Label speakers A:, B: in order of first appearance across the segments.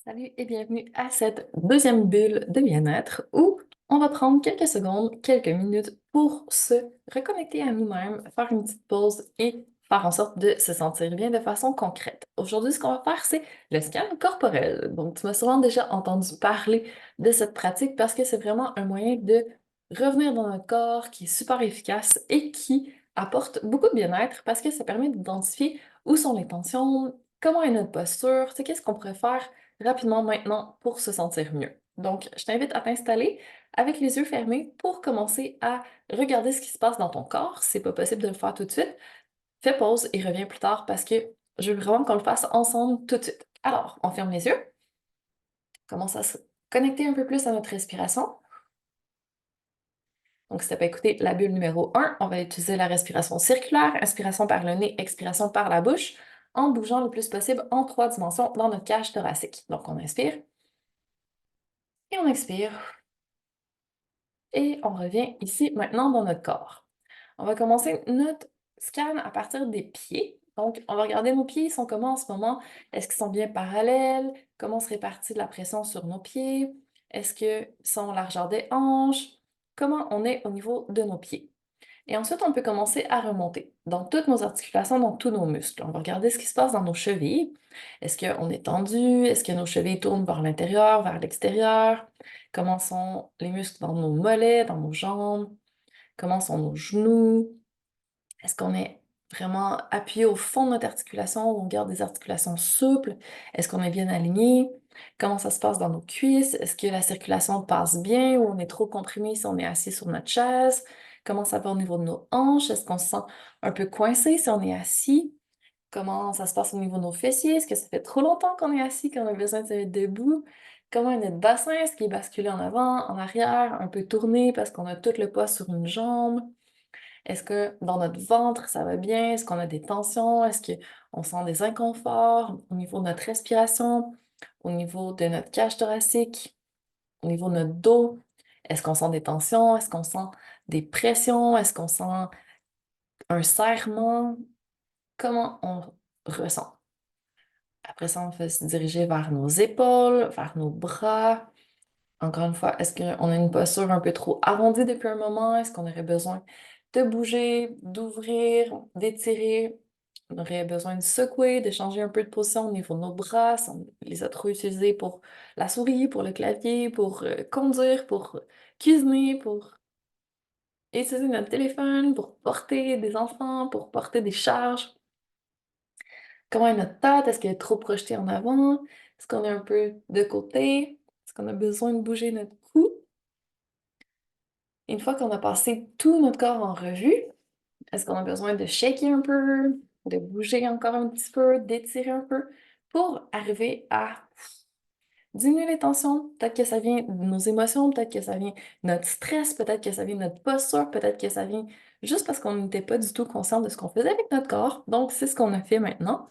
A: Salut et bienvenue à cette deuxième bulle de bien-être où on va prendre quelques secondes, quelques minutes pour se reconnecter à nous-mêmes, faire une petite pause et faire en sorte de se sentir bien de façon concrète. Aujourd'hui, ce qu'on va faire, c'est le scan corporel. Donc, tu m'as sûrement déjà entendu parler de cette pratique parce que c'est vraiment un moyen de revenir dans notre corps qui est super efficace et qui apporte beaucoup de bien-être parce que ça permet d'identifier où sont les tensions, comment est notre posture, c'est qu'est-ce qu'on pourrait faire rapidement maintenant pour se sentir mieux. Donc, je t'invite à t'installer avec les yeux fermés pour commencer à regarder ce qui se passe dans ton corps. Si c'est pas possible de le faire tout de suite, fais pause et reviens plus tard parce que je veux vraiment qu'on le fasse ensemble tout de suite. Alors, on ferme les yeux, commence à se connecter un peu plus à notre respiration. Donc, si tu n'as pas écouté la bulle numéro 1, on va utiliser la respiration circulaire, inspiration par le nez, expiration par la bouche, en bougeant le plus possible en 3 dimensions dans notre cage thoracique. Donc, on inspire et on expire. Et on revient ici maintenant dans notre corps. On va commencer notre scan à partir des pieds. Donc, on va regarder nos pieds, ils sont comment en ce moment? Est-ce qu'ils sont bien parallèles? Comment se répartit la pression sur nos pieds? Est-ce qu'ils sont largeur des hanches? Comment on est au niveau de nos pieds? Et ensuite, on peut commencer à remonter dans toutes nos articulations, dans tous nos muscles. On va regarder ce qui se passe dans nos chevilles. Est-ce qu'on est tendu? Est-ce que nos chevilles tournent vers l'intérieur, vers l'extérieur? Comment sont les muscles dans nos mollets, dans nos jambes? Comment sont nos genoux? Est-ce qu'on est vraiment appuyé au fond de notre articulation ou on garde des articulations souples? Est-ce qu'on est bien aligné? Comment ça se passe dans nos cuisses? Est-ce que la circulation passe bien ou on est trop comprimé si on est assis sur notre chaise? Comment ça va au niveau de nos hanches? Est-ce qu'on se sent un peu coincé si on est assis? Comment ça se passe au niveau de nos fessiers? Est-ce que ça fait trop longtemps qu'on est assis, qu'on a besoin de se mettre debout? Comment est notre bassin? Est-ce qu'il est basculé en avant, en arrière, un peu tourné parce qu'on a tout le poids sur une jambe? Est-ce que dans notre ventre, ça va bien? Est-ce qu'on a des tensions? Est-ce qu'on sent des inconforts au niveau de notre respiration, au niveau de notre cage thoracique, au niveau de notre dos? Est-ce qu'on sent des tensions? Est-ce qu'on sent des pressions? Est-ce qu'on sent un serrement? Comment on ressent? Après ça, on va se diriger vers nos épaules, vers nos bras. Encore une fois, est-ce qu'on a une posture un peu trop arrondie depuis un moment? Est-ce qu'on aurait besoin de bouger, d'ouvrir, d'étirer? On aurait besoin de secouer, de changer un peu de position au niveau de nos bras. Si on les a trop utilisés pour la souris, pour le clavier, pour conduire, pour cuisiner, pour utiliser notre téléphone, pour porter des enfants, pour porter des charges. Comment est notre tête? Est-ce qu'elle est trop projetée en avant? Est-ce qu'on est un peu de côté? Est-ce qu'on a besoin de bouger notre cou? Une fois qu'on a passé tout notre corps en revue, est-ce qu'on a besoin de shaker un peu, de bouger encore un petit peu, d'étirer un peu pour arriver à diminuer les tensions? Peut-être que ça vient de nos émotions, peut-être que ça vient de notre stress, peut-être que ça vient de notre posture, peut-être que ça vient juste parce qu'on n'était pas du tout conscient de ce qu'on faisait avec notre corps. Donc, c'est ce qu'on a fait maintenant.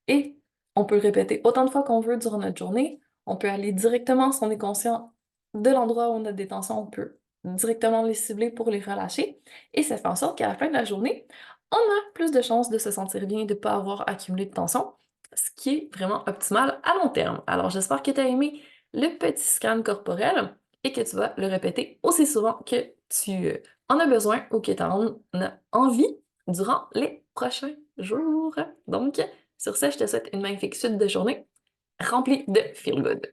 A: Et on peut le répéter autant de fois qu'on veut durant notre journée. On peut aller directement, si on est conscient de l'endroit où on a des tensions, on peut directement les cibler pour les relâcher. Et ça fait en sorte qu'à la fin de la journée, on a plus de chances de se sentir bien et de ne pas avoir accumulé de tension, ce qui est vraiment optimal à long terme. Alors j'espère que tu as aimé le petit scan corporel et que tu vas le répéter aussi souvent que tu en as besoin ou que tu en as envie durant les prochains jours. Donc, sur ce, je te souhaite une magnifique suite de journée remplie de feel good.